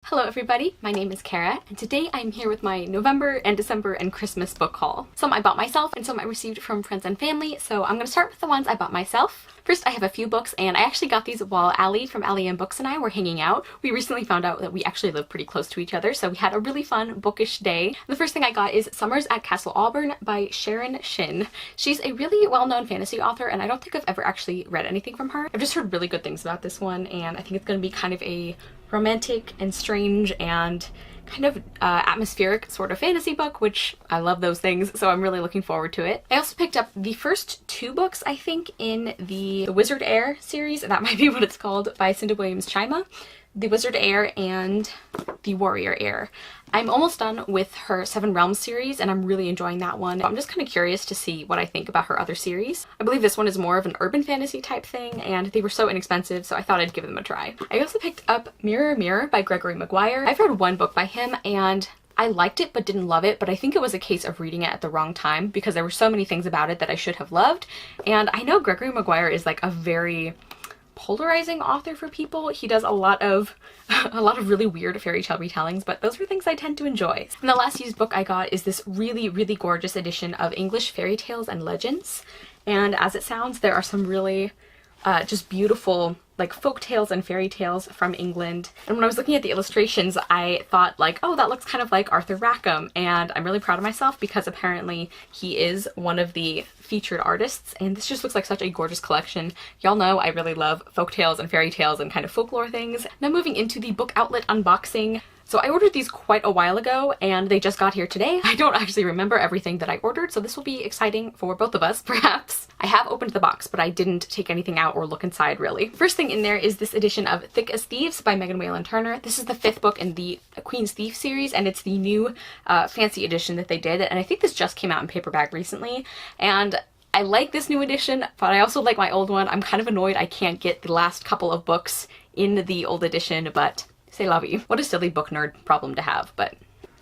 Hello everybody, my name is Kara, and today I'm here with my November and December and Christmas book haul. Some I bought myself and some I received from friends and family, so I'm going to start with the ones I bought myself. First, I have a few books, and I actually got these while Allie from Allie and Books and I were hanging out. We recently found out that we actually live pretty close to each other, so we had a really fun bookish day. And the first thing I got is Summers at Castle Auburn by Sharon Shin. She's a really well-known fantasy author, and I don't think I've ever actually read anything from her. I've just heard really good things about this one, and I think it's going to be kind of a romantic and strange and kind of atmospheric sort of fantasy book, which I love those things, so I'm really looking forward to it. I also picked up the first two books, I think, in the Wizard Heir series, that might be what it's called, by Cinda Williams-Chima. The Wizard Heir and the Warrior Heir. I'm almost done with her Seven Realms series, and I'm really enjoying that one. I'm just kind of curious to see what I think about her other series. I believe this one is more of an urban fantasy type thing, and they were so inexpensive, so I thought I'd give them a try. I also picked up Mirror Mirror by Gregory Maguire. I've read one book by him, and I liked it but didn't love it, but I think it was a case of reading it at the wrong time because there were so many things about it that I should have loved. And I know Gregory Maguire is like a very polarizing author for people. He does a lot of really weird fairy tale retellings, but those are things I tend to enjoy. And the last used book I got is this really gorgeous edition of English Fairy Tales and Legends. And as it sounds, there are some really just beautiful like folk tales and fairy tales from England. And when I was looking at the illustrations, I thought like, oh, that looks kind of like Arthur Rackham, and I'm really proud of myself because apparently he is one of the featured artists, and this just looks like such a gorgeous collection. Y'all know I really love folk tales and fairy tales and kind of folklore things. Now moving into the BookOutlet unboxing. So I ordered these quite a while ago, and they just got here today. I don't actually remember everything that I ordered, so this will be exciting for both of us, perhaps. I have opened the box, but I didn't take anything out or look inside, really. First thing in there is this edition of Thick as Thieves by Megan Whalen Turner. This is the 5th book in the Queen's Thief series, and it's the new fancy edition that they did, and I think this just came out in paperback recently, and I like this new edition, but I also like my old one. I'm kind of annoyed I can't get the last couple of books in the old edition, but c'est la vie. What a silly book nerd problem to have, but...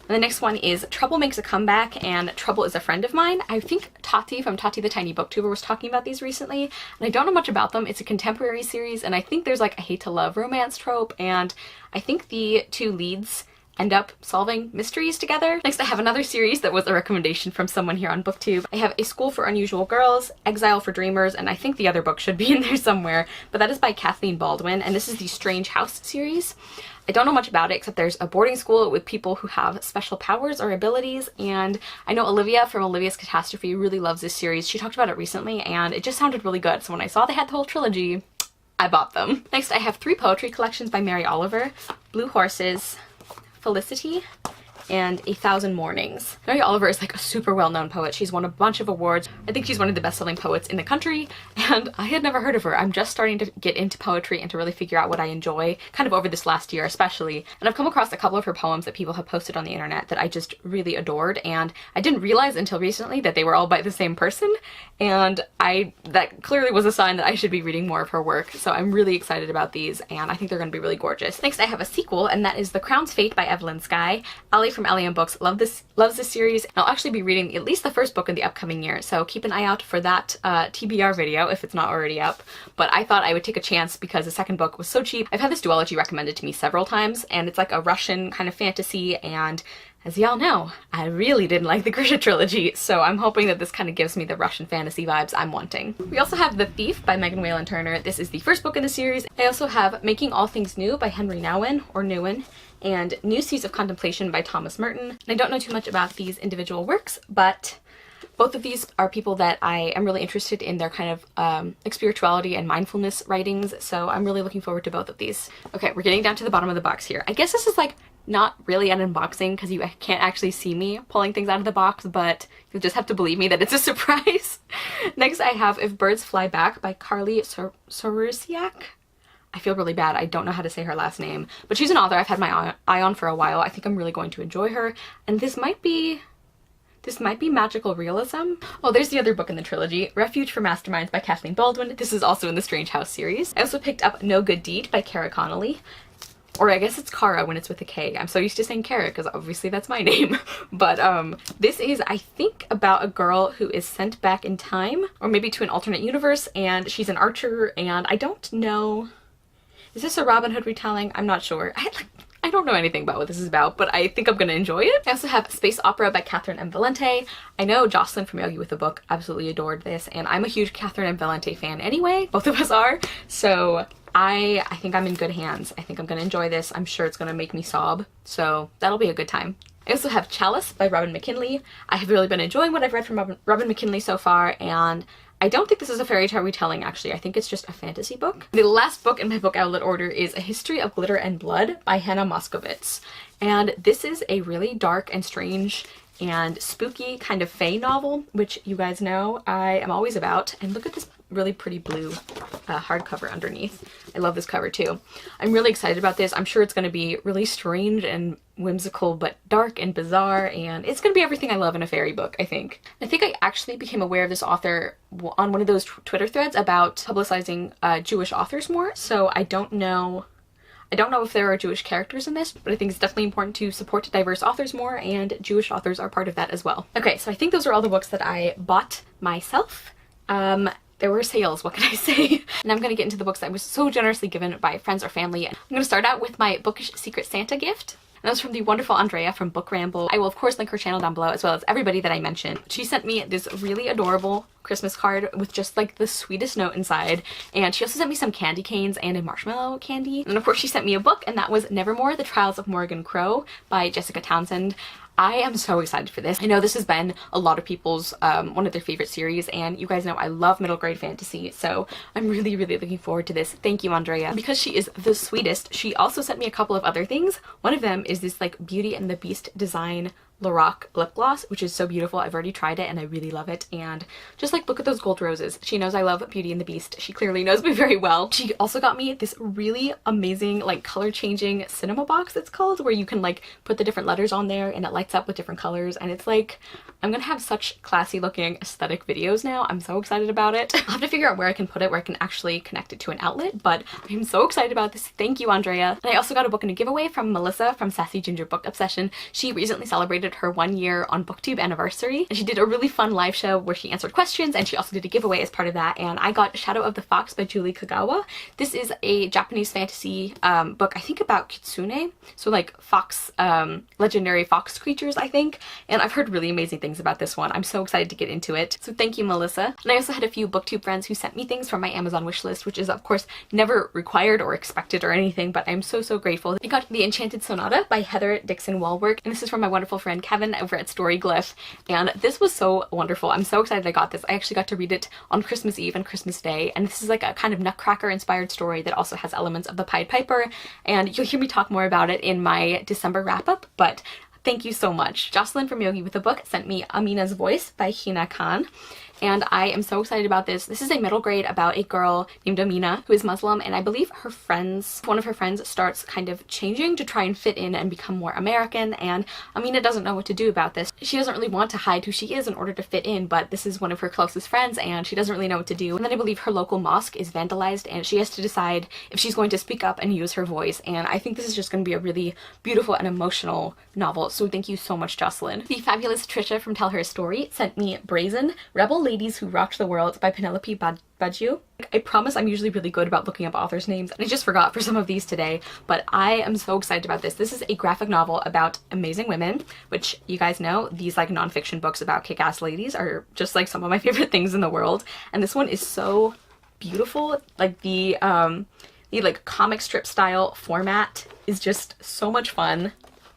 And the next one is Trouble Makes a Comeback, and Trouble is a Friend of Mine. I think Tati from Tati the Tiny Booktuber was talking about these recently, and I don't know much about them. It's a contemporary series, and I think there's like a hate to love romance trope, and I think the two leads end up solving mysteries together. Next, I have another series that was a recommendation from someone here on BookTube. I have A School for Unusual Girls, Exile for Dreamers, and I think the other book should be in there somewhere, but that is by Kathleen Baldwin, and this is the Strange House series. I don't know much about it except there's a boarding school with people who have special powers or abilities, and I know Olivia from Olivia's Catastrophe really loves this series. She talked about it recently and it just sounded really good, so when I saw they had the whole trilogy, I bought them. Next, I have 3 poetry collections by Mary Oliver, Blue Horses, Felicity, and 1,000 Mornings. Mary Oliver is like a super well-known poet. She's won a bunch of awards. I think she's one of the best-selling poets in the country, and I had never heard of her. I'm just starting to get into poetry and to really figure out what I enjoy, kind of over this last year especially. And I've come across a couple of her poems that people have posted on the internet that I just really adored, and I didn't realize until recently that they were all by the same person, and that clearly was a sign that I should be reading more of her work. So I'm really excited about these, and I think they're going to be really gorgeous. Next, I have a sequel, and that is The Crown's Fate by Evelyn Skye. Allie from Allie and Books loves this series, and I'll actually be reading at least the first book in the upcoming year, so keep an eye out for that TBR video if it's not already up. But I thought I would take a chance because the second book was so cheap. I've had this duology recommended to me several times, and it's like a Russian kind of fantasy, and as y'all know, I really didn't like the Grisha trilogy, so I'm hoping that this kind of gives me the Russian fantasy vibes I'm wanting. We also have The Thief by Megan Whalen Turner. This is the first book in the series. I also have Making All Things New by Henry Nouwen, or Newen, and New Seas of Contemplation by Thomas Merton. And I don't know too much about these individual works, but both of these are people that I am really interested in their kind of spirituality and mindfulness writings, so I'm really looking forward to both of these. Okay, we're getting down to the bottom of the box here. I guess this is like not really an unboxing because you can't actually see me pulling things out of the box, but you'll just have to believe me that it's a surprise. Next, I have If Birds Fly Back by Carly Sorosiak. I feel really bad. I don't know how to say her last name, but she's an author I've had my eye on for a while. I think I'm really going to enjoy her, and this might be magical realism. Oh, there's the other book in the trilogy, Refuge for Masterminds by Kathleen Baldwin. This is also in the Strange House series. I also picked up No Good Deed by Kara Connolly. Or I guess it's Kara when it's with a K. I'm so used to saying Kara because obviously that's my name. But this is, I think, about a girl who is sent back in time, or maybe to an alternate universe, and she's an archer, and I don't know. Is this a Robin Hood retelling? I'm not sure. I I don't know anything about what this is about, but I think I'm gonna enjoy it. I also have Space Opera by Catherine M. Valente. I know Jocelyn from Yogi with a Book absolutely adored this, and I'm a huge Catherine M. Valente fan anyway. Both of us are. So I think I'm in good hands. I think I'm gonna enjoy this. I'm sure it's gonna make me sob, so that'll be a good time. I also have Chalice by Robin McKinley. I have really been enjoying what I've read from Robin McKinley so far, and I don't think this is a fairy tale retelling, actually. I think it's just a fantasy book. The last book in my book outlet order is A History of Glitter and Blood by Hannah Moskowitz. And this is a really dark and strange and spooky kind of fae novel, which you guys know I am always about. And look at this really pretty blue hardcover underneath. I love this cover too. I'm really excited about this. I'm sure it's going to be really strange and whimsical, but dark and bizarre, and it's going to be everything I love in a fairy book, I think. I think I actually became aware of this author on one of those Twitter threads about publicizing Jewish authors more, so I don't know if there are Jewish characters in this, but I think it's definitely important to support diverse authors more, and Jewish authors are part of that as well. Okay, so I think those are all the books that I bought myself. There were sales, what can I say? And I'm going to get into the books that I was so generously given by friends or family. I'm going to start out with my Bookish Secret Santa gift. And that was from the wonderful Andrea from Book Ramble. I will of course link her channel down below, as well as everybody that I mentioned. She sent me this really adorable Christmas card with just like the sweetest note inside, and she also sent me some candy canes and a marshmallow candy. And of course she sent me a book, and that was Nevermore, The Trials of Morrigan Crow by Jessica Townsend. I am so excited for this. I know this has been a lot of people's one of their favorite series, and you guys know I love middle grade fantasy, so I'm really looking forward to this. Thank you, Andrea. Because she is the sweetest, she also sent me a couple of other things. One of them is this like Beauty and the Beast design Lorac lip gloss, which is so beautiful. I've already tried it and I really love it, and just like look at those gold roses. She knows I love Beauty and the Beast. She clearly knows me very well. She also got me this really amazing like color changing cinema box, it's called, where you can like put the different letters on there and it lights up with different colors, and it's like I'm gonna have such classy looking aesthetic videos now. I'm so excited about it. I'll have to figure out where I can put it, where I can actually connect it to an outlet, but I'm so excited about this. Thank you, Andrea. And I also got a book in a giveaway from Melissa from Sassy Ginger Book Obsession. She recently celebrated her 1 year on BookTube anniversary, and she did a really fun live show where she answered questions, and she also did a giveaway as part of that, and I got Shadow of the Fox by Julie Kagawa. This is a Japanese fantasy book, I think about kitsune, so like fox, legendary fox creatures, I think, and I've heard really amazing things about this one. I'm so excited to get into it, so thank you, Melissa. And I also had a few BookTube friends who sent me things from my Amazon wishlist, which is of course never required or expected or anything, but I'm so grateful. I got The Enchanted Sonata by Heather Dixon Walwork, and this is from my wonderful friend Kevin over at Storyglyph, and this was so wonderful. I'm so excited I got this. I actually got to read it on Christmas Eve and Christmas Day, and this is like a kind of Nutcracker inspired story that also has elements of the Pied Piper, and you'll hear me talk more about it in my December wrap-up, but thank you so much. Jocelyn from Yogi with a Book sent me Amina's Voice by Hina Khan, and I am so excited about this. This is a middle grade about a girl named Amina who is Muslim, and I believe one of her friends starts kind of changing to try and fit in and become more American, and Amina doesn't know what to do about this. She doesn't really want to hide who she is in order to fit in, but this is one of her closest friends and she doesn't really know what to do. And then I believe her local mosque is vandalized and she has to decide if she's going to speak up and use her voice, and I think this is just going to be a really beautiful and emotional novel, so thank you so much, Jocelyn. The fabulous Trisha from Tell Her a Story sent me Brazen, Rebel Ladies Who Rocked the World by Penelope Baggio. I promise I'm usually really good about looking up authors' names, and I just forgot for some of these today, but I am so excited about this. This is a graphic novel about amazing women, which you guys know, these like nonfiction books about kick-ass ladies are just like some of my favorite things in the world, and this one is so beautiful. Like the like comic strip style format is just so much fun,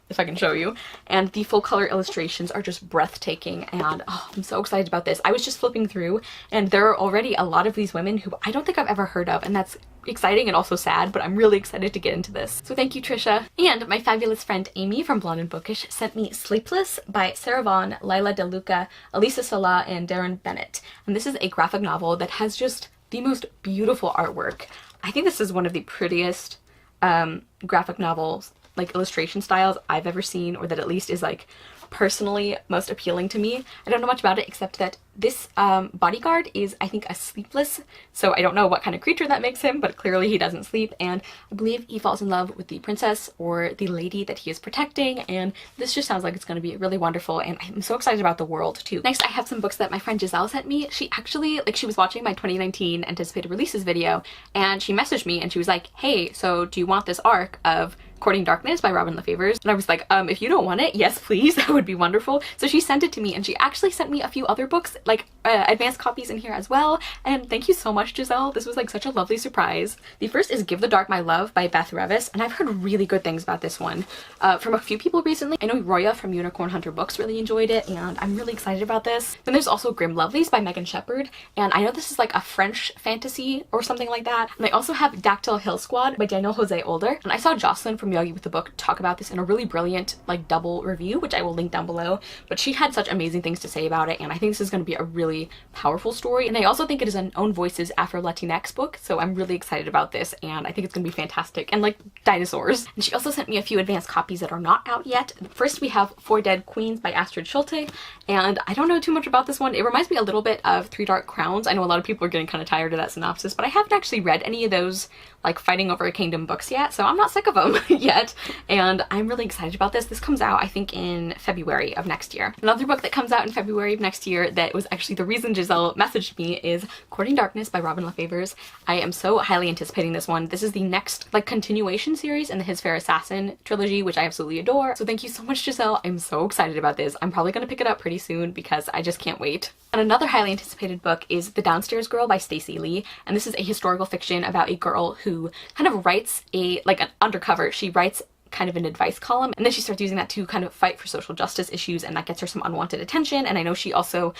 if I can show you, and the full color illustrations are just breathtaking, and oh, I'm so excited about this. I was just flipping through and there are already a lot of these women who I don't think I've ever heard of, and that's exciting and also sad, but I'm really excited to get into this. So thank you, Trisha. And my fabulous friend Amy from Blonde and Bookish sent me Sleepless by Sarah Vaughan, Lila DeLuca, Elisa Sola, and Darren Bennett, and this is a graphic novel that has just the most beautiful artwork. I think this is one of the prettiest graphic novels, like illustration styles I've ever seen, or that at least is like personally most appealing to me. I don't know much about it except that this bodyguard is, I think, a sleepless, so I don't know what kind of creature that makes him, but clearly he doesn't sleep, and I believe he falls in love with the princess or the lady that he is protecting, and this just sounds like it's going to be really wonderful, and I'm so excited about the world too. Next, I have some books that my friend Giselle sent me. She actually, like, she was watching my 2019 anticipated releases video, and she messaged me and she was like, hey, so do you want this arc of Courting Darkness by Robin LaFavors, and I was like, if you don't want it, yes please, that would be wonderful. So she sent it to me, and she actually sent me a few other books, like advanced copies in here as well, and thank you so much, Giselle. This was like such a lovely surprise. The first is Give the Dark My Love by Beth Revis, and I've heard really good things about this one from a few people recently. I know Roya from Unicorn Hunter Books really enjoyed it, and I'm really excited about this. Then there's also Grim Lovelies by Megan Shepherd, and I know this is like a French fantasy or something like that. And I also have Dactyl Hill Squad by Daniel Jose Older, and I saw Jocelyn from Yogi with the Book talk about this in a really brilliant like double review, which I will link down below, but she had such amazing things to say about it, and I think this is going to be a really powerful story. And I also think it is an Own Voices Afro-Latinx book, so I'm really excited about this, and I think it's going to be fantastic, and like dinosaurs. And she also sent me a few advanced copies that are not out yet. First we have Four Dead Queens by Astrid Schulte, and I don't know too much about this one. It reminds me a little bit of Three Dark Crowns. I know a lot of people are getting kind of tired of that synopsis, but I haven't actually read any of those like Fighting Over a Kingdom books yet, so I'm not sick of them yet, and I'm really excited about this. This comes out I think in February of next year. Another book that comes out in February of next year that was actually the reason Giselle messaged me is Courting Darkness by Robin LaFavors. I am so highly anticipating this one. This is the next like continuation series in the His Fair Assassin trilogy, which I absolutely adore. So thank you so much, Giselle. I'm so excited about this. I'm probably going to pick it up pretty soon because I just can't wait. And another highly anticipated book is The Downstairs Girl by Stacey Lee, and this is a historical fiction about a girl who kind of writes an undercover. She writes kind of an advice column, and then she starts using that to kind of fight for social justice issues, and that gets her some unwanted attention. And I know she also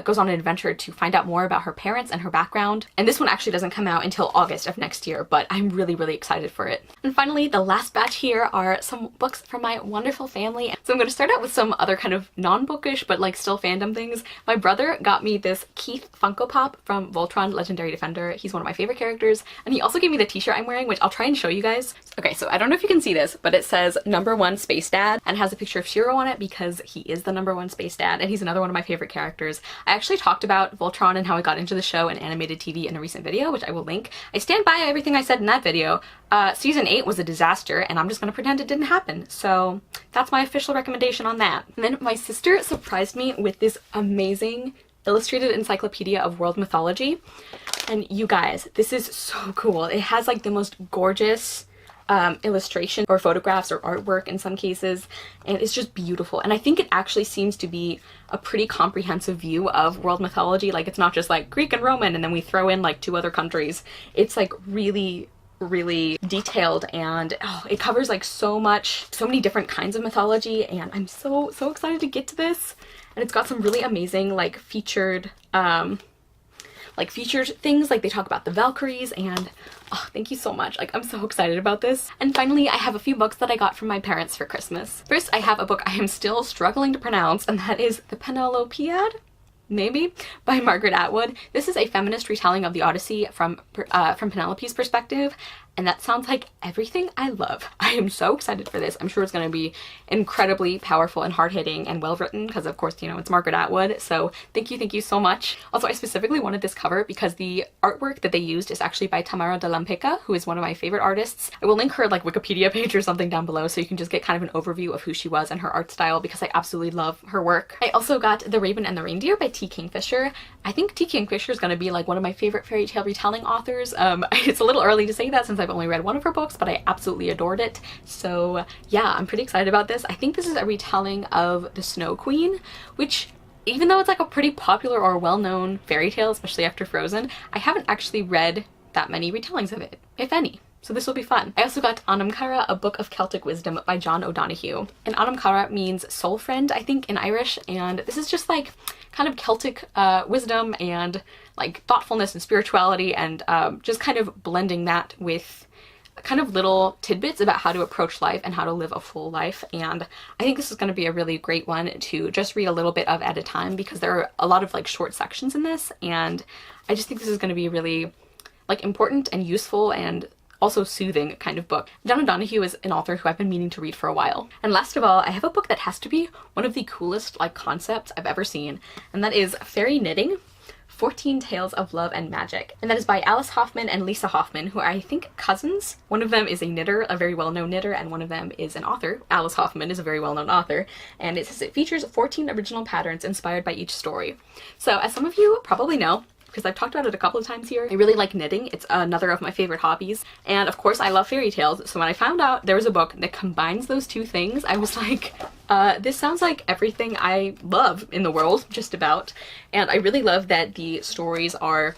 goes on an adventure to find out more about her parents and her background, and this one actually doesn't come out until August of next year, but I'm really excited for it. And finally, the last batch here are some books from my wonderful family. So I'm going to start out with some other kind of non-bookish but like still fandom things. My brother got me this Keith Funko Pop from Voltron Legendary Defender. He's one of my favorite characters, and he also gave me the t-shirt I'm wearing, which I'll try and show you guys. Okay, so I don't know if you can see this, but it says #1 Space Dad and has a picture of Shiro on it because he is the #1 Space Dad, and he's another one of my favorite characters. I actually talked about Voltron and how I got into the show and animated TV in a recent video, which I will link. I stand by everything I said in that video. Season 8 was a disaster, and I'm just gonna pretend it didn't happen. So that's my official recommendation on that. And then my sister surprised me with this amazing illustrated encyclopedia of world mythology. And you guys, this is so cool. It has like the most gorgeous illustration or photographs or artwork in some cases, and it's just beautiful. And I think it actually seems to be a pretty comprehensive view of world mythology. Like, it's not just like Greek and Roman and then we throw in like 2 other countries. It's like really detailed, and oh, it covers like so many different kinds of mythology, and I'm so excited to get to this. And it's got some really amazing like featured things, like they talk about the Valkyries, and oh, thank you so much. Like, I'm so excited about this. And finally, I have a few books that I got from my parents for Christmas. First, I have a book I am still struggling to pronounce, and that is The Penelopiad, maybe, by Margaret Atwood. This is a feminist retelling of the Odyssey from Penelope's perspective, and that sounds like everything I love. I am so excited for this. I'm sure it's going to be incredibly powerful and hard-hitting and well-written because, of course, you know, it's Margaret Atwood, so thank you so much. Also, I specifically wanted this cover because the artwork that they used is actually by Tamara de Lampeca, who is one of my favorite artists. I will link her like Wikipedia page or something down below so you can just get kind of an overview of who she was and her art style, because I absolutely love her work. I also got The Raven and the Reindeer by T. Kingfisher. I think T. Kingfisher is going to be like one of my favorite fairy tale retelling authors. It's a little early to say that since I've only read one of her books, but I absolutely adored it. So yeah, I'm pretty excited about this. I think this is a retelling of The Snow Queen, which, even though it's like a pretty popular or well-known fairy tale, especially after Frozen, I haven't actually read that many retellings of it, if any. So this will be fun. I also got Anamcara, A Book of Celtic Wisdom by John O'Donoghue. And Anamcara means soul friend, I think, in Irish, and this is just like kind of Celtic wisdom and like thoughtfulness and spirituality, and just kind of blending that with kind of little tidbits about how to approach life and how to live a full life. And I think this is going to be a really great one to just read a little bit of at a time, because there are a lot of like short sections in this, and I just think this is going to be really like important and useful and also soothing kind of book. John O'Donoghue is an author who I've been meaning to read for a while. And last of all, I have a book that has to be one of the coolest like concepts I've ever seen, and that is Fairy Knitting: 14 Tales of Love and Magic. And that is by Alice Hoffman and Lisa Hoffman, who are, I think, cousins. One of them is a knitter, a very well-known knitter, and one of them is an author. Alice Hoffman is a very well-known author, and it says it features 14 original patterns inspired by each story. So as some of you probably know, because I've talked about it a couple of times here. I really like knitting. It's another of my favorite hobbies. And of course I love fairy tales. So when I found out there was a book that combines those two things, I was like, this sounds like everything I love in the world, just about. And I really love that the stories and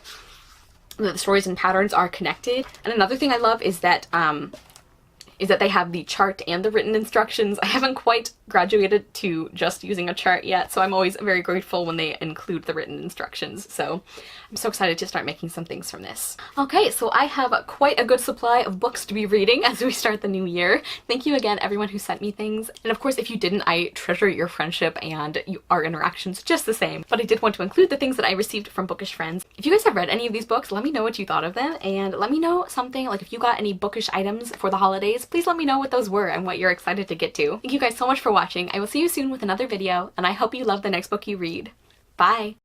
patterns are connected. And another thing I love is that they have the chart and the written instructions. I haven't quite graduated to just using a chart yet, so I'm always very grateful when they include the written instructions. So I'm so excited to start making some things from this. Okay, so I have quite a good supply of books to be reading as we start the new year. Thank you again, everyone who sent me things. And of course, if you didn't, I treasure your friendship and our interactions just the same. But I did want to include the things that I received from bookish friends. If you guys have read any of these books, let me know what you thought of them, and let me know something, like if you got any bookish items for the holidays, please let me know what those were and what you're excited to get to. Thank you guys so much for watching. I will see you soon with another video, and I hope you love the next book you read. Bye!